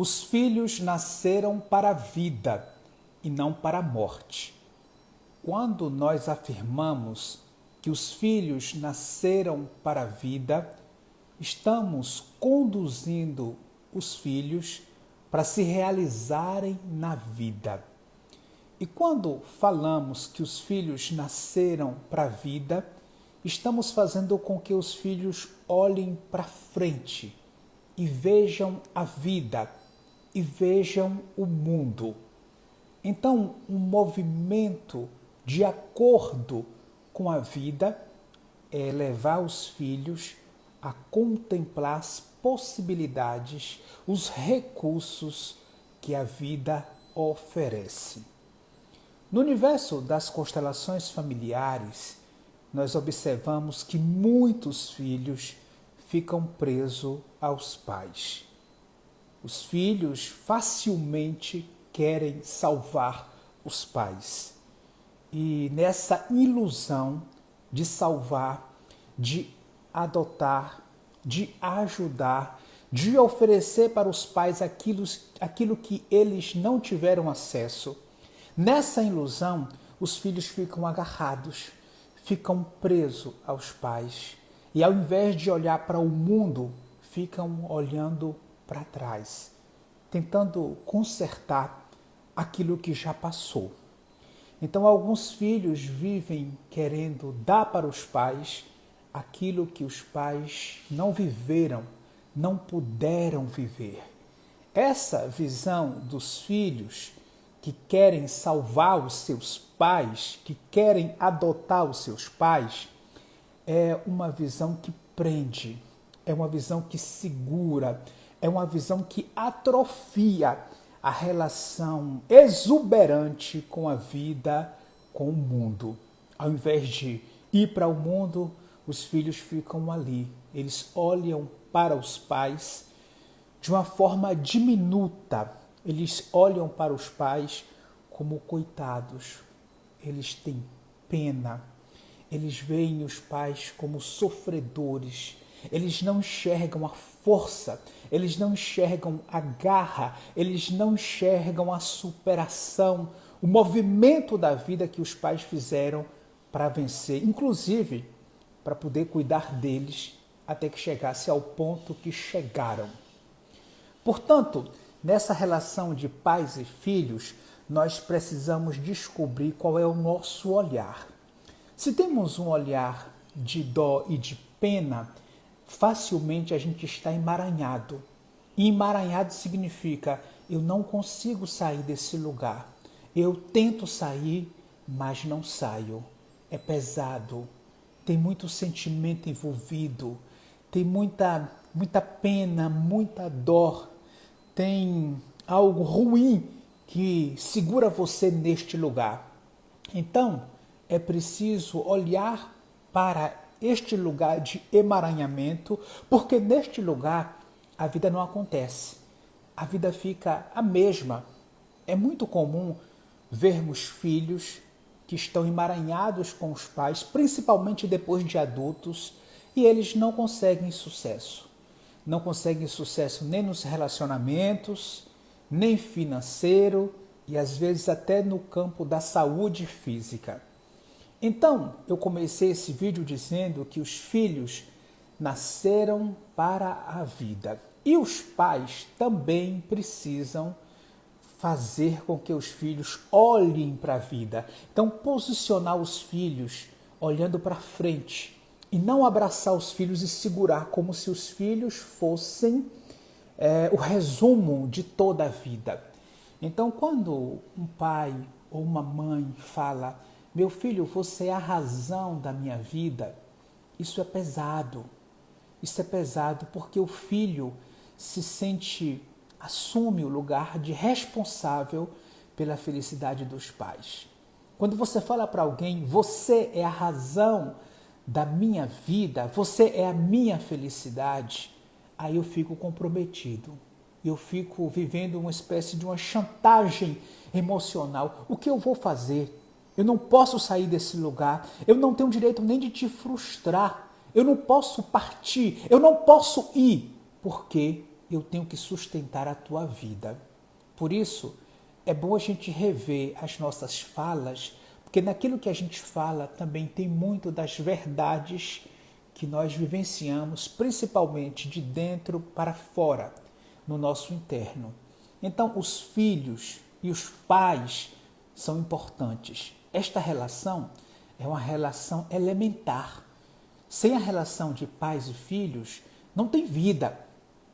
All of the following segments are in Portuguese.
Os filhos nasceram para a vida e não para a morte. Quando nós afirmamos que os filhos nasceram para a vida, estamos conduzindo os filhos para se realizarem na vida. E quando falamos que os filhos nasceram para a vida, estamos fazendo com que os filhos olhem para frente e vejam a vida e vejam o mundo. Então, um movimento de acordo com a vida é levar os filhos a contemplar as possibilidades, os recursos que a vida oferece. No universo das constelações familiares, nós observamos que muitos filhos ficam presos aos pais. Os filhos facilmente querem salvar os pais. E nessa ilusão de salvar, de adotar, de ajudar, de oferecer para os pais aquilo que eles não tiveram acesso, nessa ilusão, os filhos ficam agarrados, ficam presos aos pais. E ao invés de olhar para o mundo, ficam olhando para trás, tentando consertar aquilo que já passou. Então, alguns filhos vivem querendo dar para os pais aquilo que os pais não viveram, não puderam viver. Essa visão dos filhos que querem salvar os seus pais, que querem adotar os seus pais, é uma visão que prende, é uma visão que segura, é uma visão que atrofia a relação exuberante com a vida, com o mundo. Ao invés de ir para o mundo, os filhos ficam ali. Eles olham para os pais de uma forma diminuta. Eles olham para os pais como coitados. Eles têm pena. Eles veem os pais como sofredores. Eles não enxergam a força, eles não enxergam a garra, eles não enxergam a superação, o movimento da vida que os pais fizeram para vencer, inclusive para poder cuidar deles até que chegasse ao ponto que chegaram. Portanto, nessa relação de pais e filhos, nós precisamos descobrir qual é o nosso olhar. Se temos um olhar de dó e de pena, facilmente a gente está emaranhado. E emaranhado significa, eu não consigo sair desse lugar. Eu tento sair, mas não saio. É pesado, tem muito sentimento envolvido, tem muita pena, muita dor, tem algo ruim que segura você neste lugar. Então, é preciso olhar para este lugar de emaranhamento, porque neste lugar a vida não acontece. A vida fica a mesma. É muito comum vermos filhos que estão emaranhados com os pais, principalmente depois de adultos, e eles não conseguem sucesso. Não conseguem sucesso nem nos relacionamentos, nem financeiro e às vezes até no campo da saúde física. Então, eu comecei esse vídeo dizendo que os filhos nasceram para a vida. E os pais também precisam fazer com que os filhos olhem para a vida. Então, posicionar os filhos olhando para frente e não abraçar os filhos e segurar como se os filhos fossem o resumo de toda a vida. Então, quando um pai ou uma mãe fala: meu filho, você é a razão da minha vida, isso é pesado. Isso é pesado porque o filho assume o lugar de responsável pela felicidade dos pais. Quando você fala para alguém, você é a razão da minha vida, você é a minha felicidade, aí eu fico comprometido. Eu fico vivendo uma espécie de uma chantagem emocional. O que eu vou fazer? Eu não posso sair desse lugar. Eu não tenho direito nem de te frustrar. Eu não posso partir. Eu não posso ir. Porque eu tenho que sustentar a tua vida. Por isso, é bom a gente rever as nossas falas, porque naquilo que a gente fala também tem muito das verdades que nós vivenciamos, principalmente de dentro para fora, no nosso interno. Então, os filhos e os pais são importantes. Esta relação é uma relação elementar. Sem a relação de pais e filhos, não tem vida.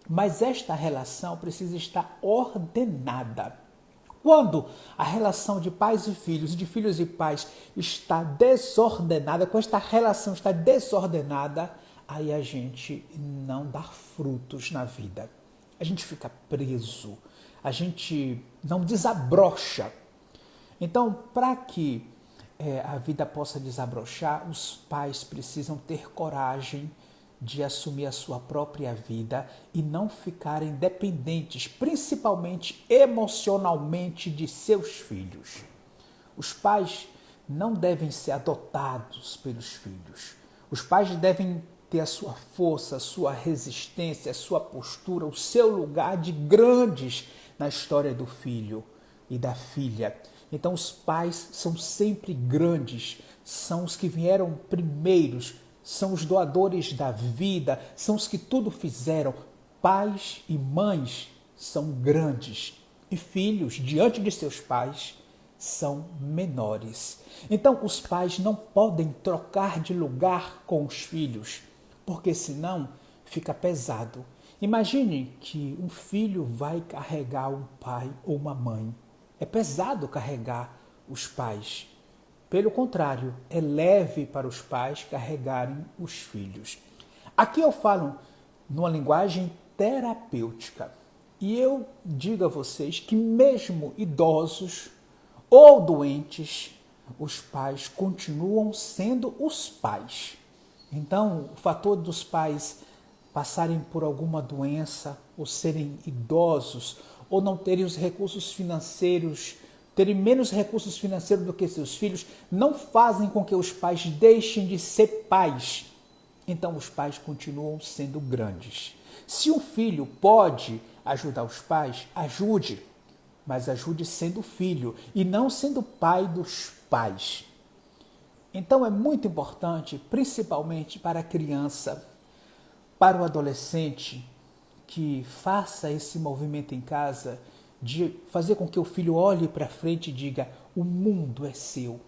Mas esta relação precisa estar ordenada. Quando a relação de pais e filhos, de filhos e pais está desordenada, quando esta relação está desordenada, aí a gente não dá frutos na vida. A gente fica preso, a gente não desabrocha. Então, para que a vida possa desabrochar, os pais precisam ter coragem de assumir a sua própria vida e não ficarem dependentes, principalmente emocionalmente, de seus filhos. Os pais não devem ser adotados pelos filhos. Os pais devem ter a sua força, a sua resistência, a sua postura, o seu lugar de grandes na história do filho e da filha. Então os pais são sempre grandes, são os que vieram primeiros, são os doadores da vida, são os que tudo fizeram. Pais e mães são grandes e filhos, diante de seus pais, são menores. Então, os pais não podem trocar de lugar com os filhos, porque senão fica pesado. Imagine que um filho vai carregar um pai ou uma mãe. É pesado carregar os pais. Pelo contrário, é leve para os pais carregarem os filhos. Aqui eu falo numa linguagem terapêutica. E eu digo a vocês que mesmo idosos ou doentes, os pais continuam sendo os pais. Então, o fator dos pais passarem por alguma doença, ou serem idosos, ou não terem os recursos financeiros, terem menos recursos financeiros do que seus filhos, não fazem com que os pais deixem de ser pais. Então os pais continuam sendo grandes. Se um filho pode ajudar os pais, ajude, mas ajude sendo filho e não sendo pai dos pais. Então é muito importante, principalmente para a criança, para o adolescente, que faça esse movimento em casa de fazer com que o filho olhe para frente e diga: o mundo é seu,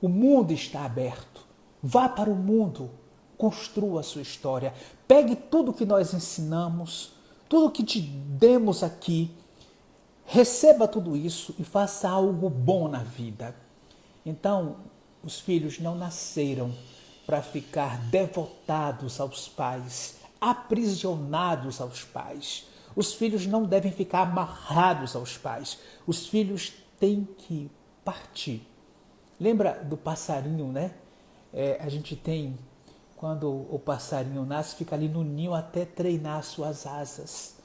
o mundo está aberto, vá para o mundo, construa a sua história, pegue tudo que nós ensinamos, tudo que te demos aqui, receba tudo isso e faça algo bom na vida. Então, os filhos não nasceram para ficar devotados aos pais, aprisionados aos pais. Os filhos não devem ficar amarrados aos pais. Os filhos têm que partir. Lembra do passarinho, né? A gente tem, quando o passarinho nasce, fica ali no ninho até treinar suas asas.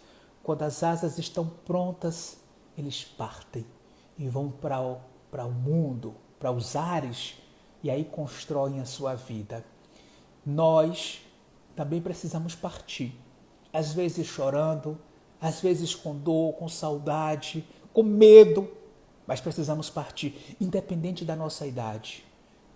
Quando as asas estão prontas, eles partem e vão para o mundo, para os ares, e aí constroem a sua vida. Nós também precisamos partir, às vezes chorando, às vezes com dor, com saudade, com medo, mas precisamos partir, independente da nossa idade.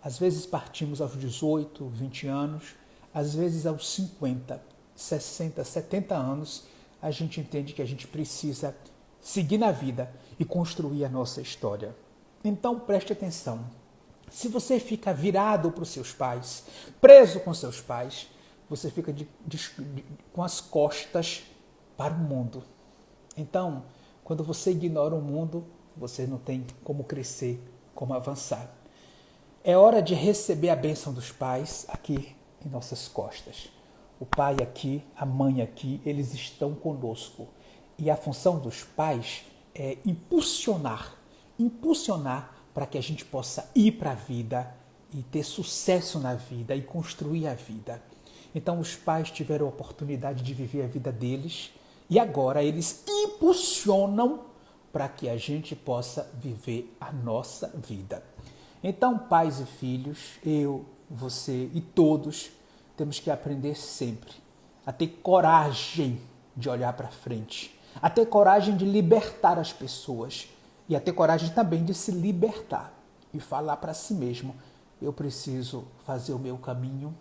Às vezes partimos aos 18, 20 anos, às vezes aos 50, 60, 70 anos, a gente entende que a gente precisa seguir na vida e construir a nossa história. Então preste atenção. Se você fica virado para os seus pais, preso com seus pais, você fica com as costas para o mundo. Então, quando você ignora o mundo, você não tem como crescer, como avançar. É hora de receber a bênção dos pais aqui em nossas costas. O pai aqui, a mãe aqui, eles estão conosco. E a função dos pais é impulsionar para que a gente possa ir para a vida e ter sucesso na vida e construir a vida. Então os pais tiveram a oportunidade de viver a vida deles e agora eles impulsionam para que a gente possa viver a nossa vida. Então, pais e filhos, eu, você e todos, temos que aprender sempre a ter coragem de olhar para frente, a ter coragem de libertar as pessoas e a ter coragem também de se libertar e falar para si mesmo: eu preciso fazer o meu caminho,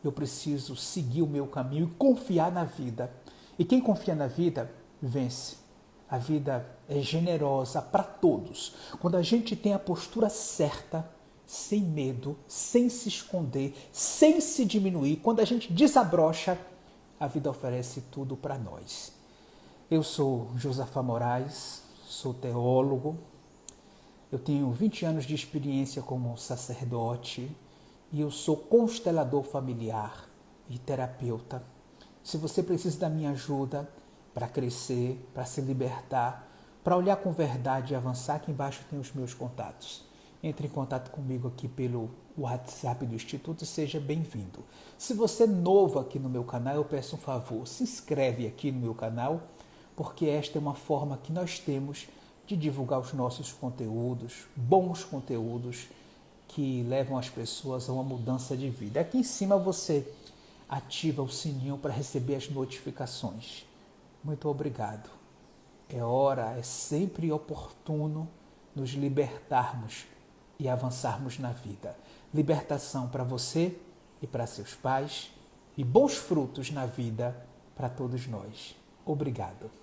eu preciso seguir o meu caminho e confiar na vida. E quem confia na vida, vence. A vida é generosa para todos. Quando a gente tem a postura certa, sem medo, sem se esconder, sem se diminuir, quando a gente desabrocha, a vida oferece tudo para nós. Eu sou Josafá Moraes, sou teólogo, eu tenho 20 anos de experiência como sacerdote e eu sou constelador familiar e terapeuta. Se você precisa da minha ajuda para crescer, para se libertar, para olhar com verdade e avançar, aqui embaixo tem os meus contatos. Entre em contato comigo aqui pelo WhatsApp do Instituto e seja bem-vindo. Se você é novo aqui no meu canal, eu peço um favor, se inscreve aqui no meu canal, porque esta é uma forma que nós temos de divulgar os nossos conteúdos, bons conteúdos que levam as pessoas a uma mudança de vida. Aqui em cima você ativa o sininho para receber as notificações. Muito obrigado. É hora, é sempre oportuno nos libertarmos e avançarmos na vida. Libertação para você e para seus pais e bons frutos na vida para todos nós. Obrigado.